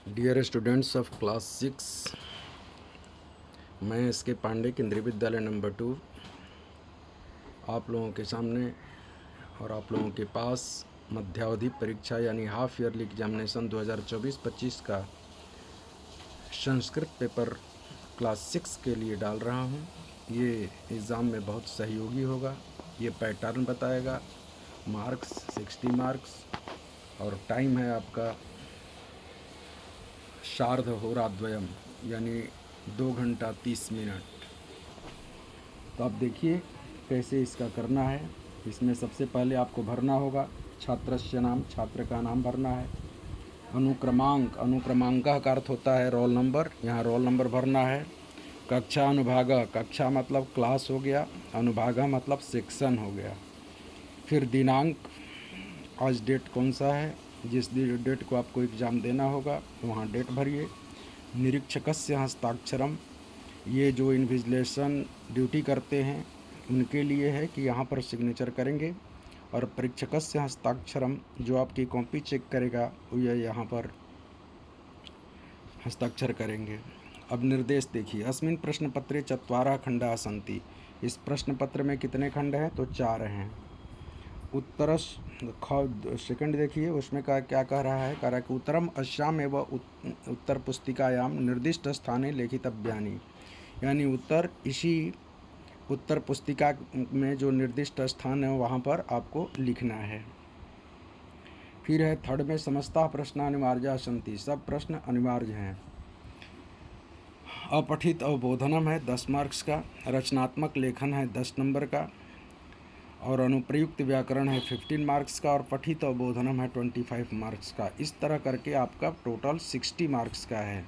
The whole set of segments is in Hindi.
डियर स्टूडेंट्स ऑफ क्लास 6, मैं एस.के. पांडे केंद्रीय विद्यालय नंबर 2 आप लोगों के सामने और आप लोगों के पास मध्यावधि परीक्षा यानी हाफ ईयरली एग्जामिनेशन 2024-25 का संस्कृत पेपर क्लास 6 के लिए डाल रहा हूँ। ये एग्ज़ाम में बहुत सहयोगी होगा। ये पैटर्न बताएगा, मार्क्स 60 मार्क्स और टाइम है आपका सार्धहोराद्वयम यानी 2 घंटा 30 मिनट। तो आप देखिए कैसे इसका करना है। इसमें सबसे पहले आपको भरना होगा छात्रस्य नाम, छात्र का नाम भरना है। अनुक्रमांक, अनुक्रमांक का अर्थ होता है रोल नंबर, यहाँ रोल नंबर भरना है। कक्षा अनुभाग, कक्षा मतलब क्लास हो गया, अनुभाग मतलब सेक्शन हो गया। फिर दिनांक, आज डेट कौन सा है, जिस डेट को आपको एग्ज़ाम देना होगा वहाँ डेट भरिए। निरीक्षकस्य हस्ताक्षरम, ये जो इन्विजिलेशन ड्यूटी करते हैं उनके लिए है कि यहाँ पर सिग्नेचर करेंगे। और परीक्षकस्य हस्ताक्षरम, जो आपकी कॉपी चेक करेगा वो यहाँ पर हस्ताक्षर करेंगे। अब निर्देश देखिए। अस्मिन् प्रश्न पत्रे 4 खंडाः सन्ति। इस प्रश्न पत्र में कितने खंड हैं? तो 4 हैं। उत्तर सेकंड देखिए, उसमें क्या कह रहा है? कह रहा है कि उत्तरम अस्याम एवं उत्तर पुस्तिकायाम निर्दिष्ट स्थाने लेखितव्यानि, यानी उत्तर इसी उत्तर पुस्तिका में जो निर्दिष्ट स्थान है वहाँ पर आपको लिखना है। फिर है थर्ड में समस्ता प्रश्न अनिवार्य सन्ति, सब प्रश्न अनिवार्य हैं। अपठित अवबोधनम है 10 मार्क्स का, रचनात्मक लेखन है 10 नंबर का, और अनुप्रयुक्त व्याकरण है 15 मार्क्स का, और पठित अवबोधनम है 25 मार्क्स का। इस तरह करके आपका टोटल 60 मार्क्स का है।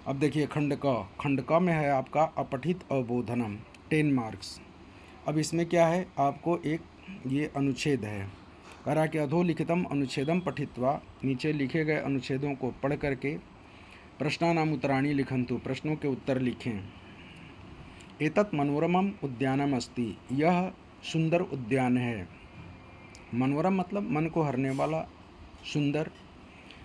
अब देखिए खंड क में है आपका अपठित अवबोधनम 10 मार्क्स। अब इसमें क्या है? आपको एक ये अनुच्छेद है, कह रहा कि अधोलिखितम अनुच्छेदम पठित्वा, नीचे लिखे गए अनुच्छेदों को पढ़ करके प्रश्नानाम उत्तराणि लिखन्तु, प्रश्नों के उत्तर लिखें। एतत् मनोरमम उद्यानम अस्ति, यह सुंदर उद्यान है। मनोरम मतलब मन को हरने वाला, सुंदर।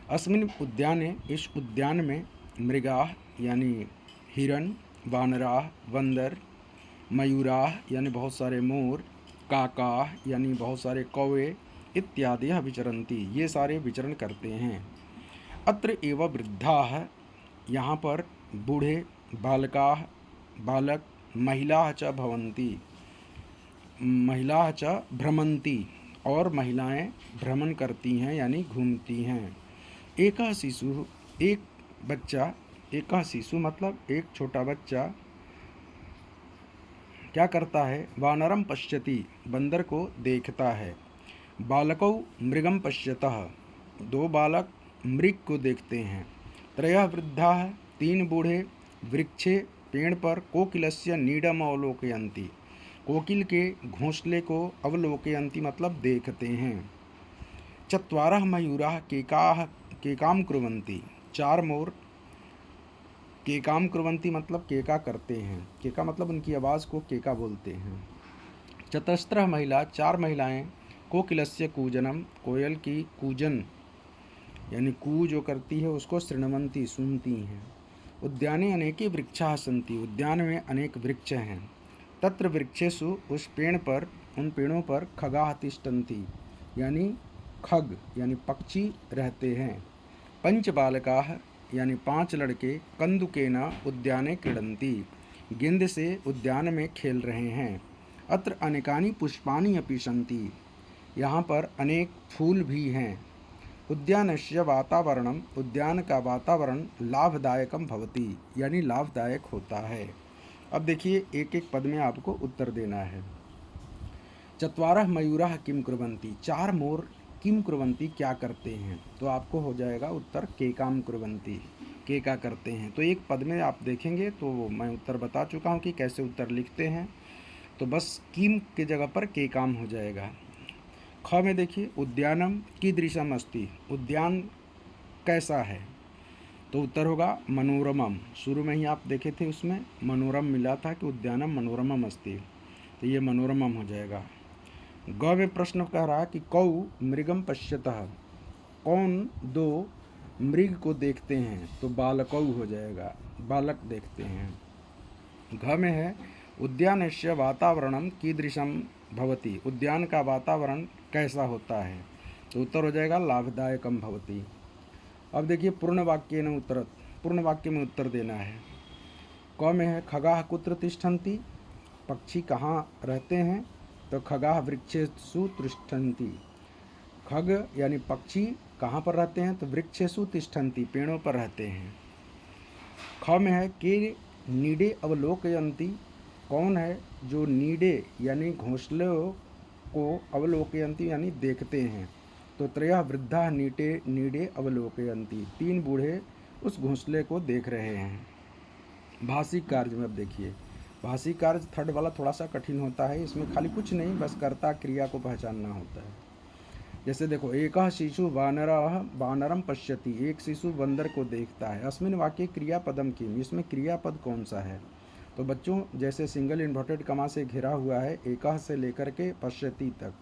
अस्मिन् उद्याने, इस उद्यान में, मृगाः यानी हिरण, वानराः बंदर, मयूराः यानी बहुत सारे मोर, काकाः यानी बहुत सारे कौवे, इत्यादि विचरन्ति, ये सारे विचरण करते हैं। अत्र एव वृद्धाः, यहाँ पर बूढ़े, बालकाः बालक, महिलाः च भवन्ति, महिलाः च भ्रमन्ति, और महिलाएं भ्रमण करती हैं यानी घूमती हैं। एकः शिशु, एक बच्चा, एकः शिशु मतलब एक छोटा बच्चा क्या करता है? वानरम पश्यति, बंदर को देखता है। बालकौ मृगम पश्यतः, 2 बालक मृग को देखते हैं। त्रयः वृद्धाः, 3 बूढ़े, वृक्षे पेड़ पर, कोकिलस्य नीडम अवलोकयन्ति, कोकिल के घोंसले को अवलोकयन्ति मतलब देखते हैं। 4 मयूराः केकाम कुर्वन्ति, 4 मोर केकाम कुर्वन्ति मतलब केका करते हैं। केका मतलब उनकी आवाज़ को केका बोलते हैं। 4 महिला, 4 महिलाएं, कोकिलस्य कूजनम, कोयल की कूजन यानी कू जो करती है उसको शृण्वन्ति सुनती हैं। उद्याने अनेके वृक्षाः सन्ति, उद्यान में अनेक वृक्ष हैं। तत्र वृक्षेषु, उस पेड़ पर, उन पेड़ों पर, खगाः तिष्ठन्ति यानी खग यानी पक्षी रहते हैं। 5 बालकाः यानी 5 लड़के, कंदुकेन उद्याने क्रीडन्ति, गेंद से उद्यान में खेल रहे हैं। अत्र अनेकानि पुष्पाणि अपि सन्ति, यहाँ पर अनेक फूल भी हैं। उद्यानस्य वातावरणम, उद्यान का वातावरण लाभदायकम भवति यानी लाभदायक होता है। अब देखिए एक एक पद में आपको उत्तर देना है। 4 मयूराः किम कुर्वन्ति, 4 मोर किम कुर्वन्ति क्या करते हैं? तो आपको हो जाएगा उत्तर केकाम कुर्वन्ति, केका करते हैं। तो एक पद में आप देखेंगे तो मैं उत्तर बता चुका हूँ कि कैसे उत्तर लिखते हैं, तो बस किम की जगह पर केकाम हो जाएगा। ख में देखिए उद्यानम कीदृशम अस्ति, उद्यान कैसा है? तो उत्तर होगा मनोरमम। शुरू में ही आप देखे थे उसमें मनोरम मिला था कि उद्यानम मनोरमम अस्ति, तो ये मनोरमम हो जाएगा। ग में प्रश्न कह रहा है कि कौ मृगम पश्यतः, कौन 2 मृग को देखते हैं तो बालकौ हो जाएगा, बालक देखते हैं। घ में है उद्यानस्य वातावरणम कीदृशम भवति, उद्यान का वातावरण कैसा होता है, तो उत्तर हो जाएगा लाभदायकम भवति। अब देखिए पूर्ण वाक्य न उत्तर, पूर्ण वाक्य में उत्तर देना है। क में है खगाः कुत्र तिष्ठन्ति, पक्षी कहाँ रहते हैं, तो खगाः वृक्षेषु तिष्ठन्ति। खग यानी पक्षी कहाँ पर रहते हैं, तो वृक्षेषु तिष्ठन्ति, पेड़ों पर रहते हैं। ख में है के नीडे अवलोकयन्ति, कौन है जो नीडे यानी घोंसले को अवलोकयन्ति यानी देखते हैं, तो त्रयः वृद्धा नीडे अवलोकयन्ति, 3 बूढ़े उस घोंसले को देख रहे हैं। भाषी कार्य में अब देखिए, भाषी कार्य थर्ड वाला थोड़ा सा कठिन होता है, इसमें खाली कुछ नहीं, बस कर्ता क्रिया को पहचानना होता है। जैसे देखो, एकः शिशु वानरम पश्यति, एक शिशु बंदर को देखता है। अस्मिन वाक्य क्रियापदम किम, इसमें क्रियापद कौन सा है, तो बच्चों जैसे सिंगल इन्वर्टेड कमा से घिरा हुआ है एकः से लेकर के पश्यति तक,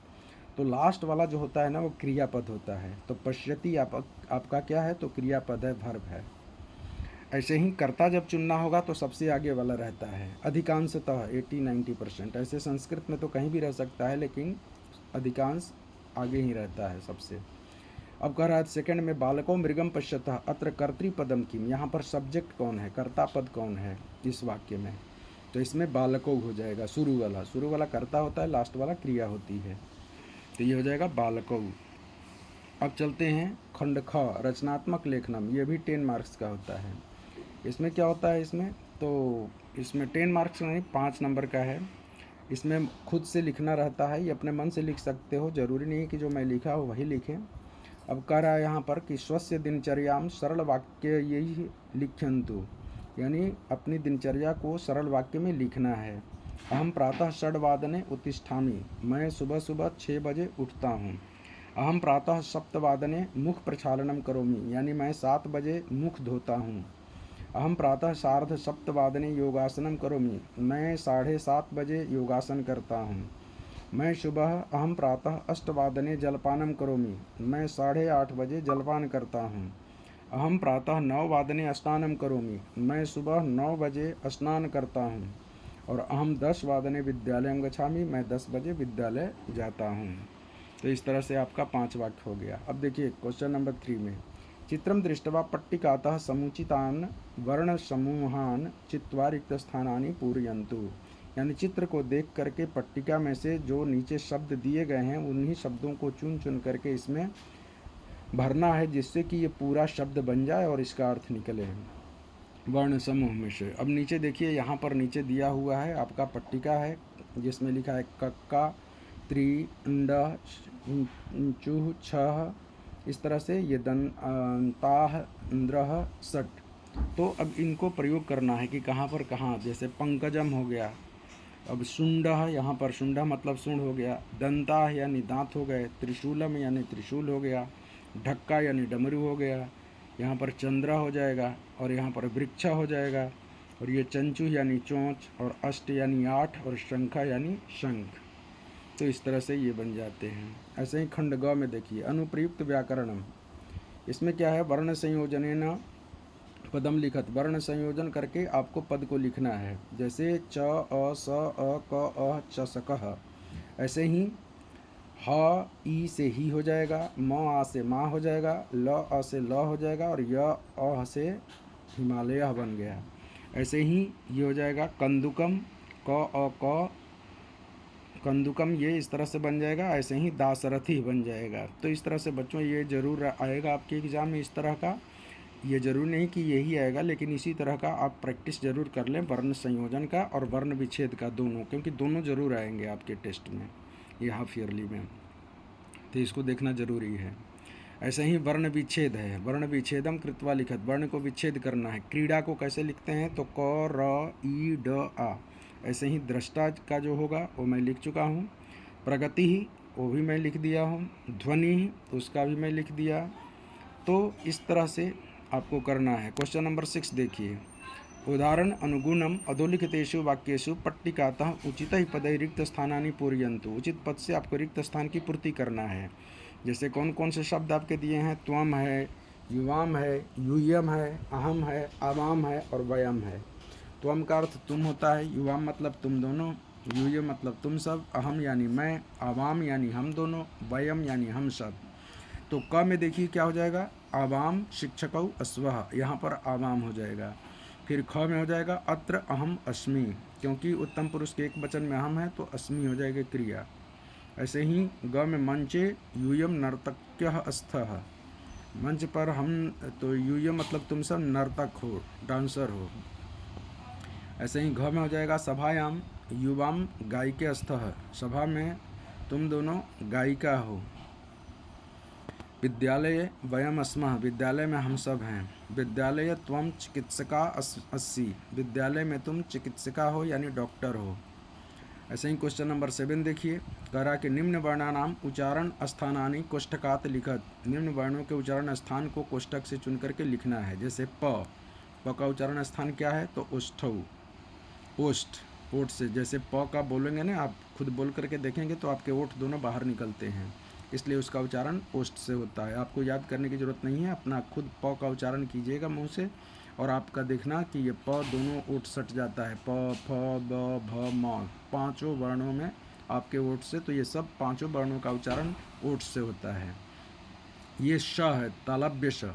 तो लास्ट वाला जो होता है ना वो क्रियापद होता है। तो पश्यति आपका क्या है, तो क्रियापद है, वर्ब है। ऐसे ही कर्ता जब चुनना होगा तो सबसे आगे वाला रहता है, अधिकांशतः 80-90%। ऐसे संस्कृत में तो कहीं भी रह सकता है, लेकिन अधिकांश आगे ही रहता है सबसे। अब कह रहा है सेकंड में बालको मृगम पश्यतः, अत्र कर्तृपदम किम, यहाँ पर सब्जेक्ट कौन है, कर्ता पद कौन है इस वाक्य में, तो इसमें बालको हो जाएगा। शुरू वाला कर्ता होता है, लास्ट वाला क्रिया होती है, तो ये हो जाएगा बालको। अब चलते हैं खंड ख, रचनात्मक लेखनम, ये भी 10 मार्क्स का होता है। इसमें क्या होता है, तो इसमें 10 मार्क्स नहीं 5 नंबर का है। इसमें खुद से लिखना रहता है, ये अपने मन से लिख सकते हो, ज़रूरी नहीं कि जो मैं लिखा हो वही लिखें। अब कह रहा है यहाँ पर कि स्वस्य दिनचर्याम सरल वाक्य यही लिख्यंतु, यानी अपनी दिनचर्या को सरल वाक्य में लिखना है। अहम प्रातः 6 वादने उत्तिष्ठामि, मैं सुबह 6 बजे उठता हूँ। अहम प्रातः 7 वादने मुख प्रक्षालनम करोमि, यानी मैं 7 बजे मुख धोता हूँ। अहम प्रातः 6:30 वादने योगासनम करोमि, मैं 7:30 बजे योगासन करता हूँ। मैं सुबह अहम प्रातः 8 वादने जलपानम करोमि, मैं 8:30 बजे जलपान करता हूँ। अहम प्रातः 9 वादने स्नानम करोमि, मैं सुबह 9 बजे स्नान करता हूँ। और अहम 10 वादने विद्यालयम गच्छामि, मैं 10 बजे विद्यालय जाता हूँ। तो इस तरह से आपका 5 वाक्य हो गया। अब देखिए क्वेश्चन नंबर 3 में, चित्रम दृष्ट्वा पट्टिकातः समुचितान् वर्ण समूहान चित्वा रिक्त स्थानानि पूरयन्तु, यानी चित्र को देख करके पट्टिका में से जो नीचे शब्द दिए गए हैं उन्हीं शब्दों को चुन करके इसमें भरना है, जिससे कि ये पूरा शब्द बन जाए और इसका अर्थ निकले वर्ण समूह में से। अब नीचे देखिए, यहाँ पर नीचे दिया हुआ है आपका पट्टिका है, जिसमें लिखा है कक्का त्रि अंड चूह छह, इस तरह से ये ताह इंद्रह सट। तो अब इनको प्रयोग करना है कि कहाँ पर कहाँ, जैसे पंकजम हो गया। अब शुंडह, यहाँ पर शुंडह मतलब शुंड हो गया। दंता यानी दांत हो गए। त्रिशूलम यानी त्रिशूल हो गया। ढक्का यानी डमरू हो गया। यहाँ पर चंद्रा हो जाएगा और यहाँ पर वृक्ष हो जाएगा। और ये चंचू यानी चोंच, और अष्ट यानी 8, और शंखा यानी शंख। तो इस तरह से ये बन जाते हैं। ऐसे ही खंड ग में देखिए, अनुप्रयुक्त व्याकरणम, इसमें क्या है, वर्ण संयोजनेन पदम लिखत, वर्ण संयोजन करके आपको पद को लिखना है। जैसे च अ स अ क अ च स कह, ऐसे ही ह ई से ही हो जाएगा, म आ से माँ हो जाएगा, ल अ से ल हो जाएगा, और य अ से हिमालय बन गया। ऐसे ही ये हो जाएगा कंदुकम, क अ क कंदुकम, ये इस तरह से बन जाएगा। ऐसे ही दाशरथी बन जाएगा। तो इस तरह से बच्चों ये ज़रूर आएगा आपके एग्ज़ाम में इस तरह का। ये ज़रूर नहीं कि यही आएगा, लेकिन इसी तरह का आप प्रैक्टिस ज़रूर कर लें, वर्ण संयोजन का और वर्ण विच्छेद का दोनों, क्योंकि दोनों ज़रूर आएंगे आपके टेस्ट में, ये हाफ ईयरली में, तो इसको देखना ज़रूरी है। ऐसे ही वर्ण विच्छेद है, वर्ण विच्छेदम कृत्वा लिखत, वर्ण को विच्छेद करना है। क्रीड़ा को कैसे लिखते हैं, तो क र ई ड आ। ऐसे ही दृष्टा का जो होगा वो मैं लिख चुका हूँ। प्रगति ही, वो भी मैं लिख दिया हूँ। ध्वनि, उसका भी मैं लिख दिया। तो इस तरह से आपको करना है। क्वेश्चन नंबर 6 देखिए, उदाहरण अनुगुणम अधोलिखितेषु वाक्येषु पट्टिकातः उचितैः पदैः रिक्त स्थानानि पूरयन्तु, उचित पद से आपको रिक्त स्थान की पूर्ति करना है। जैसे कौन कौन से शब्द आपके दिए हैं, त्वम है, युवाम है, यूयम है, अहम है, आवाम है और वयम है। त्वम का अर्थ तुम होता है, युवाम मतलब तुम दोनों, यूयम मतलब तुम सब, अहम यानी मैं, आवाम यानी हम दोनों, वयम यानी हम सब। तो क में देखिए क्या हो जाएगा, आवाम शिक्षकौ अस्वः, यहाँ पर आवाम हो जाएगा। फिर ख में हो जाएगा अत्र अहम अस्मि, क्योंकि उत्तम पुरुष के एक वचन में अहम है तो अस्मि हो जाएगी क्रिया। ऐसे ही ग में मंचे यूयम नर्तक्यः अस्थः, मंच पर हम, तो यूयम मतलब तुम सब नर्तक हो, डांसर हो। ऐसे ही घ में हो जाएगा सभायाम युवाम गायिके अस्थः, सभा में तुम दोनों गायिका हो। विद्यालय वयम अस्मः, विद्यालय में हम सब हैं। विद्यालय त्वम चिकित्सका अस्सी, विद्यालय में तुम चिकित्सका हो यानी डॉक्टर हो। ऐसे ही क्वेश्चन नंबर 7 देखिए, कह रहा कि निम्न वर्णानाम उच्चारण स्थानानि कोष्ठकात लिखत, निम्न वर्णों के उच्चारण स्थान को कोष्ठक से चुन करके लिखना है। जैसे प का उच्चारण स्थान क्या है, तो ओष्ठौ, ओष्ठ, ओठ से। जैसे प का बोलेंगे ना, आप खुद बोल करके देखेंगे तो आपके ओठ दोनों बाहर निकलते हैं, इसलिए उसका उच्चारण ओष्ठ से होता है। आपको याद करने की ज़रूरत नहीं है, अपना खुद प का उच्चारण कीजिएगा मुंह से, और आपका देखना कि ये प दोनों ओठ सट जाता है, प, फ, ब, भ, म, पांचों वर्णों में आपके ओठ से, तो ये सब पांचों वर्णों का उच्चारण ओठ से होता है। ये श है, तालव्य श,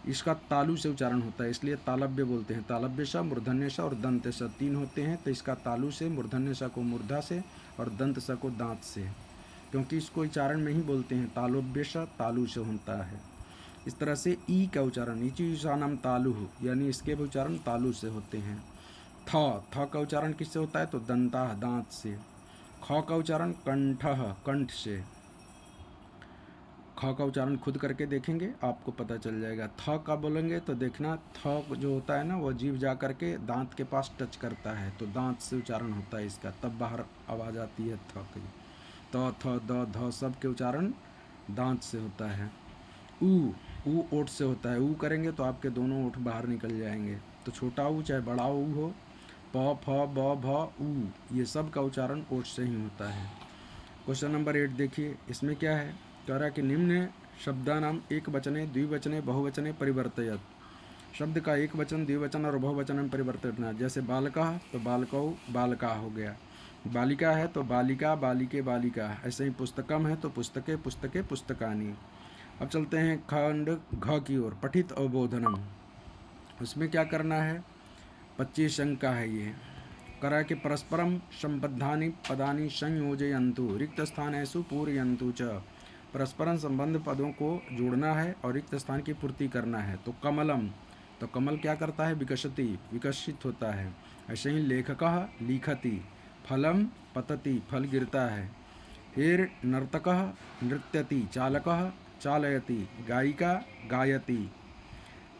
इसका तालु से उच्चारण होता है, इसलिए तालव्य बोलते हैं। तालव्य श, मूर्धन्य श और दंत श, तीन होते हैं, तो इसका तालु से, मूर्धन्य श को मूर्धा से और दंत श को दांत से, क्योंकि इसको उच्चारण में ही बोलते हैं। तालव्य श तालु से होता है। इस तरह से ई का उच्चारण ईचुषानम तालु, यानी इसके भी उच्चारण तालु से होते हैं। थ का उच्चारण किससे होता है, तो दंता, दांत से। ख का उच्चारण कंठ, कंठ से। ख का उच्चारण खुद करके देखेंगे आपको पता चल जाएगा। थ का बोलेंगे तो देखना, थ जो होता है ना, वो जीभ जा करके दांत के पास टच करता है, तो दांत से उच्चारण होता है इसका, तब बाहर आवाज़ आती है थ की। त, थ, द, ध सब के उच्चारण दांत से होता है। ऊ ओठ से होता है, ऊ करेंगे तो आपके दोनों ओठ बाहर निकल जाएंगे, तो छोटा ऊ चाहे बड़ा ऊ हो, प, फ, ब, भ, ऊ, ये सब का उच्चारण ओठ से ही होता है। क्वेश्चन नंबर 8 देखिए, इसमें क्या है, कह रहा कि निम्न शब्दानाम एक वचने द्विवचने बहुवचने परिवर्तयत, शब्द का एक वचन, द्विवचन और बहुवचन में परिवर्तित करना। जैसे बालका तो बालकौ, बालका हो गया। बालिका है तो बालिका, बालिके, बालिका। ऐसे ही पुस्तकम है तो पुस्तके, पुस्तके, पुस्तकानि। अब चलते हैं खंड घ की ओर, पठित अवबोधनम। उसमें क्या करना है, 25 अंक का है ये। करा कि परस्परम संबद्धानि पदानि संयोजयन्तु रिक्त स्थानेषु पूरयन्तु च, परस्परम संबंध पदों को जोड़ना है और रिक्त स्थान की पूर्ति करना है। तो कमलम, तो कमल क्या करता है, विकसति, विकसित होता है। ऐसे ही लेखकः लिखति, फलम पतति, फल गिरता है। फिर नर्तकः नृत्यति, चालकः चालयति, गायिका गायति।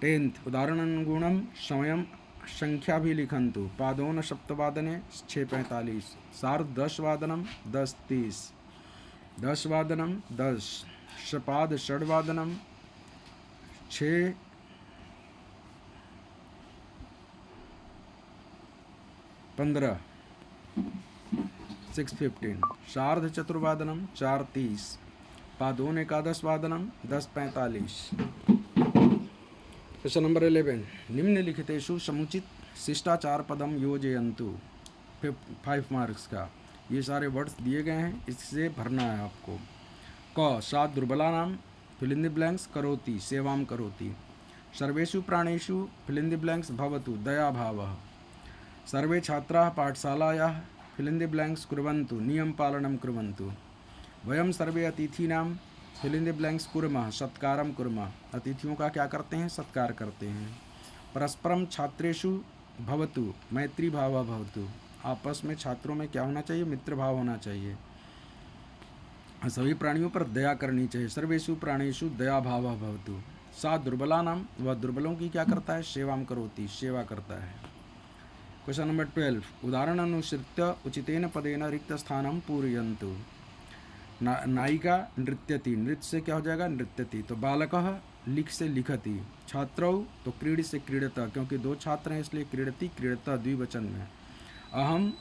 10th उदाहरणानुगुणं समयं संख्या भी लिखन्तु, पादोन सप्तवादने 6:45, सार्ध 10 वादनम 10:30, 10 वादनम 10, सपाद षड्वादनम 6, 15, 6:15, सार्ध चतुर्वादनम 4:30, पादोन एकादश वादनम 10:45। क्वेश्चन नंबर 11, निम्नलिखितेषु समुचित शिष्टाचार पदम योजयन्तु, 5 मार्क्स का। ये सारे वर्ड्स दिए गए हैं, इससे भरना है आपको। क सा दुर्बलानां फिल इन द ब्लैंक्स करोति, सेवां करोति। सर्वेषु प्राणेषु फिल इन द ब्लैंक्स भवतु, दया भावः। सर्वे छात्राः पाठशालायाः फिल इन द ब्लैंक्स कुर्वन्तु, नियम पालनं कुर्वन्तु। वयं सर्वे अतिथीनां फिल इन द ब्लैंक्स कुर्मः, सत्कारं कुर्मः। अतिथियों का क्या करते हैं, सत्कार करते हैं। परस्परम छात्रेषु भवतु, मैत्री भावः भवतु। आपस में छात्रों में क्या होना चाहिए, मित्र भाव होना चाहिए। सभी प्राणियों पर दया करनी चाहिए। सर्वेषु प्राणेषु दया भावः भवतु। सा दुर्बलानां, वह दुर्बलों की क्या करता है, सेवां करोति, सेवा करता है। क्वेश्चन नंबर 12, उदाहरण अनुसृत्य उचितेन पदेन रिक्त स्थानं पूरयन्तु। नायिका नृत्यति, नृत्य से क्या हो जाएगा, नृत्यति। तो बालकः लिख से लिखति। छात्रौ तो क्रीड से क्रीडता, क्योंकि 2 छात्र हैं इसलिए क्रीडति क्रीडता द्विवचन में। अहम,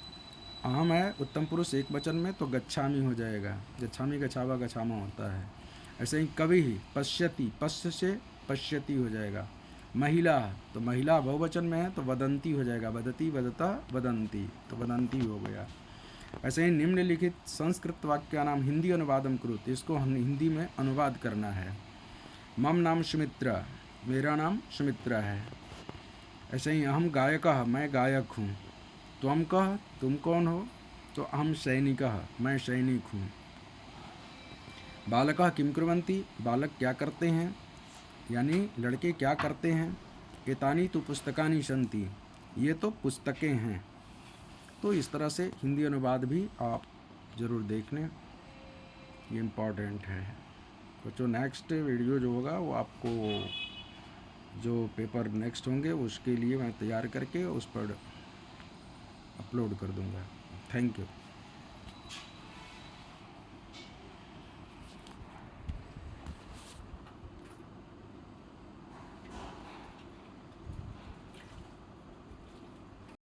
अहम है उत्तम पुरुष एक वचन में, तो गच्छामि हो जाएगा। गच्छामि गच्छावा गच्छामा होता है। ऐसे ही कवि ही पश्यति, पश्य से पश्यति हो जाएगा। महिला तो महिला बहुवचन में है तो वदंती हो जाएगा, वदती वदता वदंती, तो वदंती हो गया। ऐसे ही निम्नलिखित संस्कृत वाक्य नाम हिंदी अनुवादम कुरुत, इसको हम हिंदी में अनुवाद करना है। मम नाम सुमित्रा, मेरा नाम सुमित्रा है। ऐसे ही अहम गायकः, मैं गायक हूँ। त्वम कः, तुम कौन हो? तो अहम सैनिकः, मैं सैनिक हूँ। बालकः किम कुर्वन्ति, बालक क्या करते हैं, यानी लड़के क्या करते हैं। एतानी तो पुस्तकानि सन्ति, ये तो पुस्तकें हैं। तो इस तरह से हिंदी अनुवाद भी आप ज़रूर देख लें, ये इम्पॉर्टेंट है। तो जो नेक्स्ट वीडियो जो होगा वो आपको, जो पेपर नेक्स्ट होंगे उसके लिए मैं तैयार करके उस पर अपलोड कर दूंगा। Thank you.